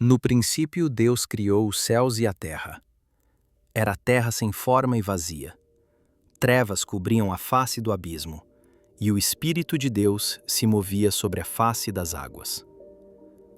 No princípio, Deus criou os céus e a terra. Era a terra sem forma e vazia. Trevas cobriam a face do abismo, e o Espírito de Deus se movia sobre a face das águas.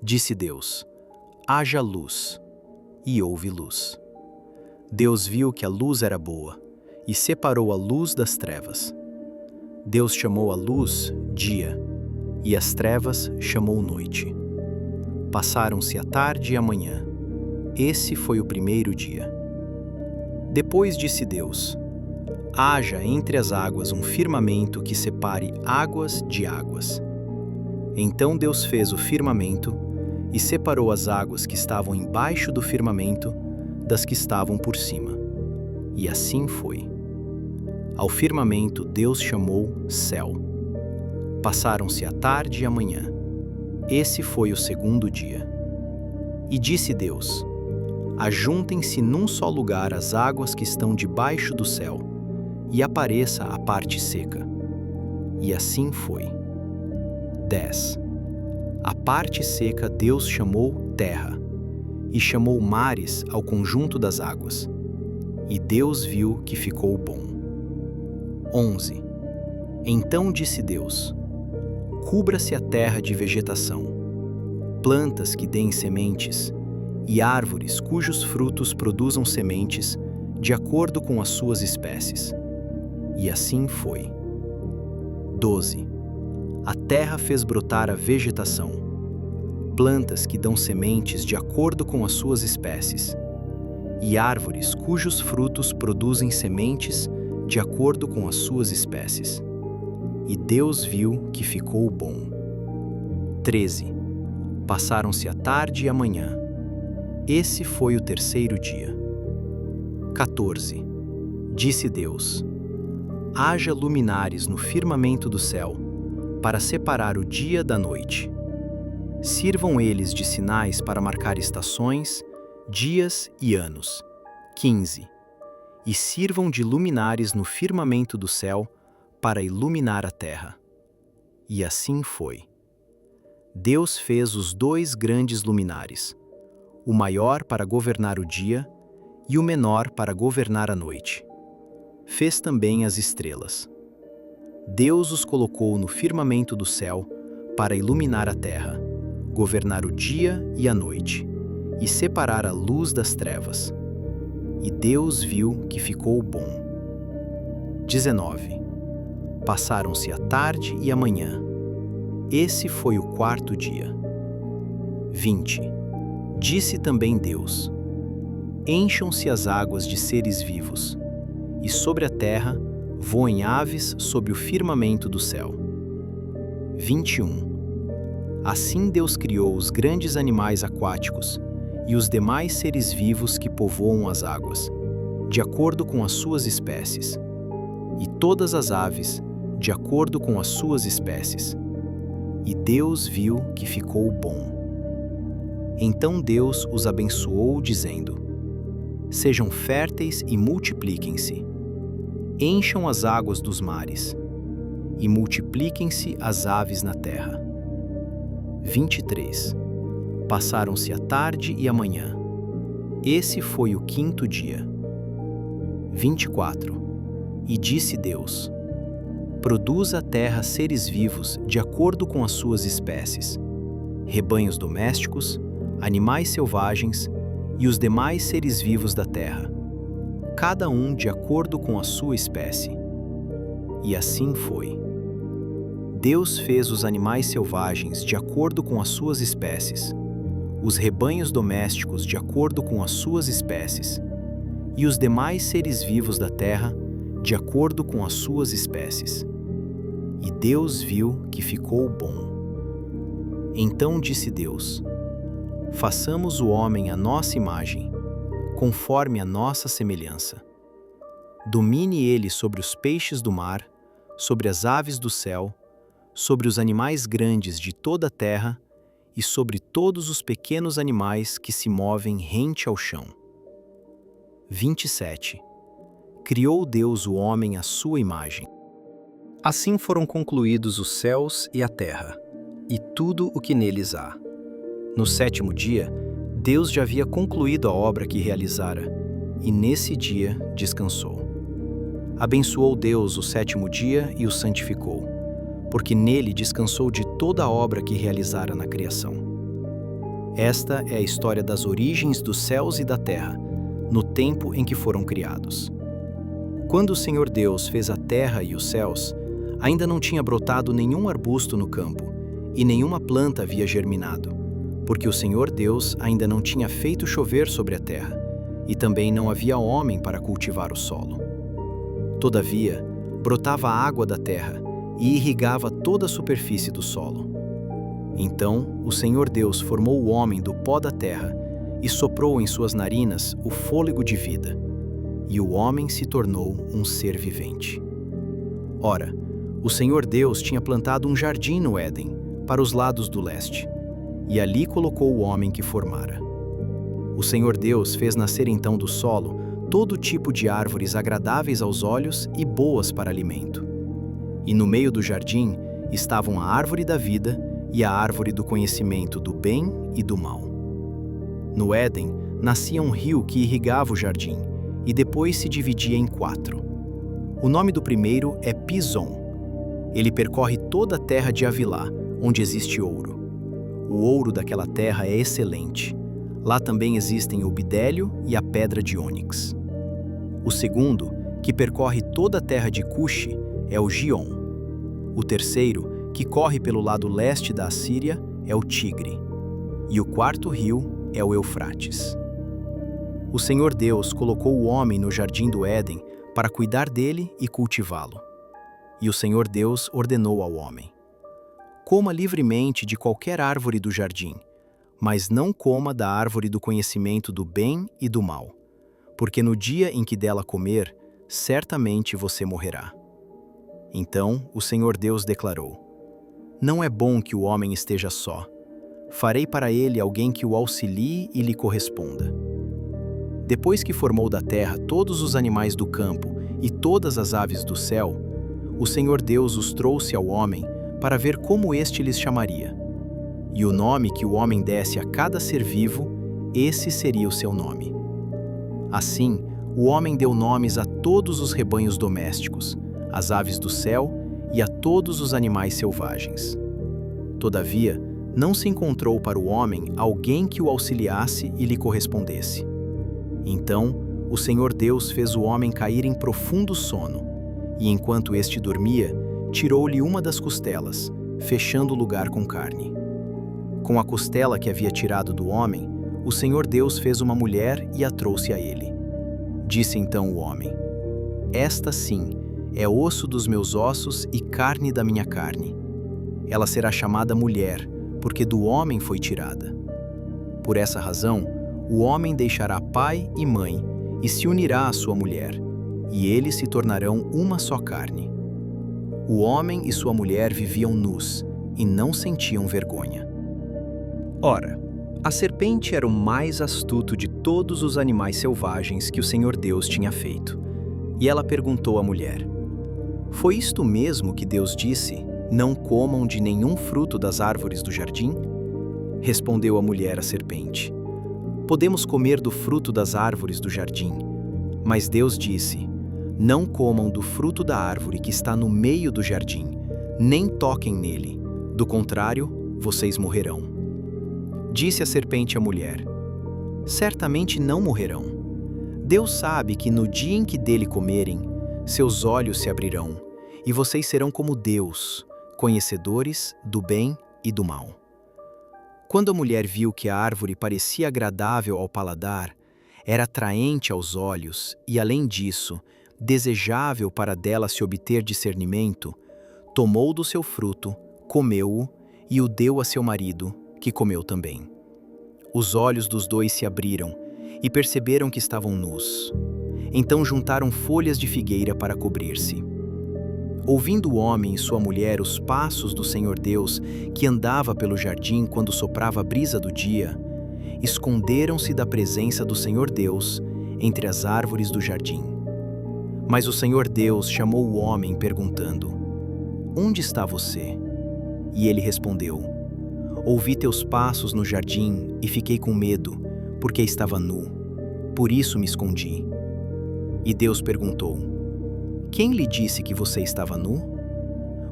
Disse Deus: haja luz, e houve luz. Deus viu que a luz era boa, e separou a luz das trevas. Deus chamou a luz dia, e as trevas chamou noite. Passaram-se a tarde e a manhã. Esse foi o primeiro dia. Depois disse Deus: haja entre as águas um firmamento que separe águas de águas. Então Deus fez o firmamento e separou as águas que estavam embaixo do firmamento das que estavam por cima. E assim foi. Ao firmamento Deus chamou céu. Passaram-se a tarde e a manhã. Esse foi o segundo dia. E disse Deus: ajuntem-se num só lugar as águas que estão debaixo do céu, e apareça a parte seca. E assim foi. 10. A parte seca Deus chamou terra, e chamou mares ao conjunto das águas. E Deus viu que ficou bom. 11. Então disse Deus: cubra-se a terra de vegetação, plantas que deem sementes, e árvores cujos frutos produzam sementes, de acordo com as suas espécies. E assim foi. 12. A terra fez brotar a vegetação, plantas que dão sementes de acordo com as suas espécies, e árvores cujos frutos produzem sementes de acordo com as suas espécies. E Deus viu que ficou bom. 13. Passaram-se a tarde e a manhã. Esse foi o terceiro dia. 14. Disse Deus: haja luminares no firmamento do céu, para separar o dia da noite. Sirvam eles de sinais para marcar estações, dias e anos. 15. E sirvam de luminares no firmamento do céu, para iluminar a terra. E assim foi. Deus fez os 2 grandes luminares, o maior para governar o dia e o menor para governar a noite. Fez também as estrelas. Deus os colocou no firmamento do céu para iluminar a terra, governar o dia e a noite, e separar a luz das trevas. E Deus viu que ficou bom. 19. Passaram-se a tarde e a manhã. Esse foi o quarto dia. 20. Disse também Deus: encham-se as águas de seres vivos, e sobre a terra voem aves sobre o firmamento do céu. 21. Assim Deus criou os grandes animais aquáticos e os demais seres vivos que povoam as águas, de acordo com as suas espécies, e todas as aves, de acordo com as suas espécies. E Deus viu que ficou bom. Então Deus os abençoou, dizendo: sejam férteis e multipliquem-se. Encham as águas dos mares, e multipliquem-se as aves na terra. 23. Passaram-se a tarde e a manhã. Esse foi o quinto dia. 24. E disse Deus: produza a terra seres vivos de acordo com as suas espécies, rebanhos domésticos, animais selvagens e os demais seres vivos da terra, cada um de acordo com a sua espécie. E assim foi. Deus fez os animais selvagens de acordo com as suas espécies, os rebanhos domésticos de acordo com as suas espécies, e os demais seres vivos da terra de acordo com as suas espécies. E Deus viu que ficou bom. Então disse Deus: façamos o homem à nossa imagem, conforme a nossa semelhança. Domine ele sobre os peixes do mar, sobre as aves do céu, sobre os animais grandes de toda a terra e sobre todos os pequenos animais que se movem rente ao chão. 27. Criou Deus o homem à sua imagem. Assim foram concluídos os céus e a terra, e tudo o que neles há. No sétimo dia, Deus já havia concluído a obra que realizara, e nesse dia descansou. Abençoou Deus o sétimo dia e o santificou, porque nele descansou de toda a obra que realizara na criação. Esta é a história das origens dos céus e da terra, no tempo em que foram criados. Quando o Senhor Deus fez a terra e os céus, ainda não tinha brotado nenhum arbusto no campo, e nenhuma planta havia germinado, porque o Senhor Deus ainda não tinha feito chover sobre a terra, e também não havia homem para cultivar o solo. Todavia, brotava a água da terra e irrigava toda a superfície do solo. Então, o Senhor Deus formou o homem do pó da terra e soprou em suas narinas o fôlego de vida, e o homem se tornou um ser vivente. Ora, o Senhor Deus tinha plantado um jardim no Éden, para os lados do leste, e ali colocou o homem que formara. O Senhor Deus fez nascer então do solo todo tipo de árvores agradáveis aos olhos e boas para alimento. E no meio do jardim estavam a árvore da vida e a árvore do conhecimento do bem e do mal. No Éden nascia um rio que irrigava o jardim, e depois se dividia em 4. O nome do primeiro é Pison. Ele percorre toda a terra de Havilá, onde existe ouro. O ouro daquela terra é excelente. Lá também existem o bidélio e a pedra de ônix. O segundo, que percorre toda a terra de Cuxi, é o Gion. O terceiro, que corre pelo lado leste da Assíria, é o Tigre. E o quarto rio é o Eufrates. O Senhor Deus colocou o homem no jardim do Éden para cuidar dele e cultivá-lo. E o Senhor Deus ordenou ao homem: coma livremente de qualquer árvore do jardim, mas não coma da árvore do conhecimento do bem e do mal, porque no dia em que dela comer, certamente você morrerá. Então o Senhor Deus declarou: não é bom que o homem esteja só. Farei para ele alguém que o auxilie e lhe corresponda. Depois que formou da terra todos os animais do campo e todas as aves do céu, o Senhor Deus os trouxe ao homem para ver como este lhes chamaria. E o nome que o homem desse a cada ser vivo, esse seria o seu nome. Assim, o homem deu nomes a todos os rebanhos domésticos, às aves do céu e a todos os animais selvagens. Todavia, não se encontrou para o homem alguém que o auxiliasse e lhe correspondesse. Então, o Senhor Deus fez o homem cair em profundo sono, e enquanto este dormia, tirou-lhe uma das costelas, fechando o lugar com carne. Com a costela que havia tirado do homem, o Senhor Deus fez uma mulher e a trouxe a ele. Disse então o homem: esta sim é osso dos meus ossos e carne da minha carne. Ela será chamada mulher, porque do homem foi tirada. Por essa razão, o homem deixará pai e mãe e se unirá à sua mulher, e eles se tornarão uma só carne. O homem e sua mulher viviam nus e não sentiam vergonha. Ora, a serpente era o mais astuto de todos os animais selvagens que o Senhor Deus tinha feito. E ela perguntou à mulher: foi isto mesmo que Deus disse: não comam de nenhum fruto das árvores do jardim? Respondeu a mulher à serpente: podemos comer do fruto das árvores do jardim. Mas Deus disse: não comam do fruto da árvore que está no meio do jardim, nem toquem nele, do contrário, vocês morrerão. Disse a serpente à mulher: certamente não morrerão. Deus sabe que no dia em que dele comerem, seus olhos se abrirão, e vocês serão como Deus, conhecedores do bem e do mal. Quando a mulher viu que a árvore parecia agradável ao paladar, era atraente aos olhos e, além disso, desejável para dela se obter discernimento, tomou do seu fruto, comeu-o e o deu a seu marido, que comeu também. Os olhos dos dois se abriram e perceberam que estavam nus. Então juntaram folhas de figueira para cobrir-se. Ouvindo o homem e sua mulher os passos do Senhor Deus, que andava pelo jardim quando soprava a brisa do dia, esconderam-se da presença do Senhor Deus entre as árvores do jardim. Mas o Senhor Deus chamou o homem, perguntando: onde está você? E ele respondeu: ouvi teus passos no jardim e fiquei com medo, porque estava nu. Por isso me escondi. E Deus perguntou: Quem lhe disse que você estava nu?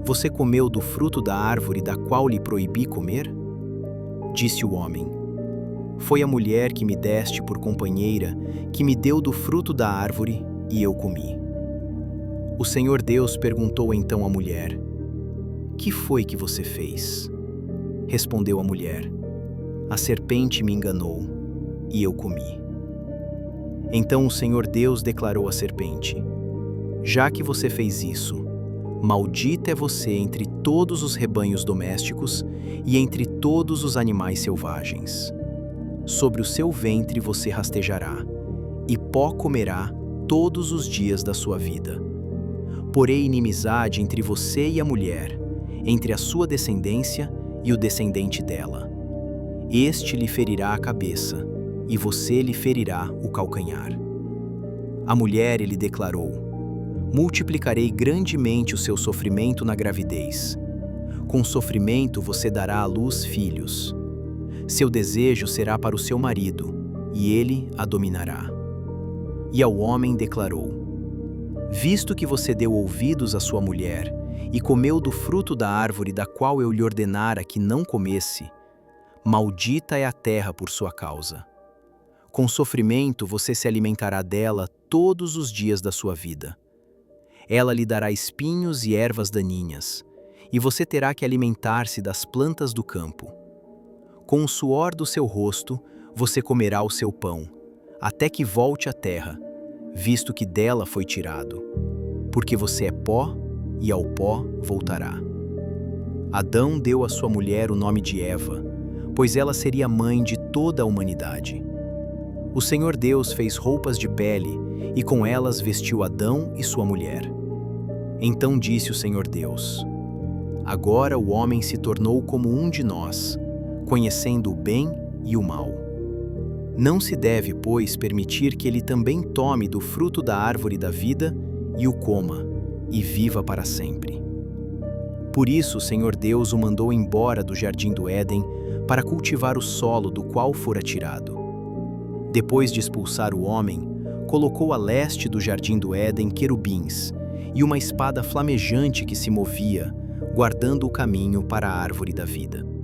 Você comeu do fruto da árvore da qual lhe proibi comer? Disse o homem: Foi a mulher que me deste por companheira, que me deu do fruto da árvore, e eu comi. O Senhor Deus perguntou então à mulher: Que foi que você fez? Respondeu a mulher: A serpente me enganou, e eu comi. Então o Senhor Deus declarou à serpente: Já que você fez isso, maldita é você entre todos os rebanhos domésticos e entre todos os animais selvagens. Sobre o seu ventre você rastejará, e pó comerá todos os dias da sua vida. Porei inimizade entre você e a mulher, entre a sua descendência e o descendente dela. Este lhe ferirá a cabeça, e você lhe ferirá o calcanhar. A mulher lhe declarou: Multiplicarei grandemente o seu sofrimento na gravidez. Com sofrimento você dará à luz filhos. Seu desejo será para o seu marido, e ele a dominará. E ao homem declarou: Visto que você deu ouvidos à sua mulher, e comeu do fruto da árvore da qual eu lhe ordenara que não comesse, maldita é a terra por sua causa. Com sofrimento você se alimentará dela todos os dias da sua vida. Ela lhe dará espinhos e ervas daninhas, e você terá que alimentar-se das plantas do campo. Com o suor do seu rosto, você comerá o seu pão, até que volte à terra, visto que dela foi tirado. Porque você é pó, e ao pó voltará. Adão deu à sua mulher o nome de Eva, pois ela seria mãe de toda a humanidade. O Senhor Deus fez roupas de pele, e com elas vestiu Adão e sua mulher. Então disse o Senhor Deus: Agora o homem se tornou como um de nós, conhecendo o bem e o mal. Não se deve, pois, permitir que ele também tome do fruto da árvore da vida e o coma, e viva para sempre. Por isso o Senhor Deus o mandou embora do jardim do Éden para cultivar o solo do qual fora tirado. Depois de expulsar o homem, colocou a leste do jardim do Éden querubins e uma espada flamejante que se movia, guardando o caminho para a árvore da vida.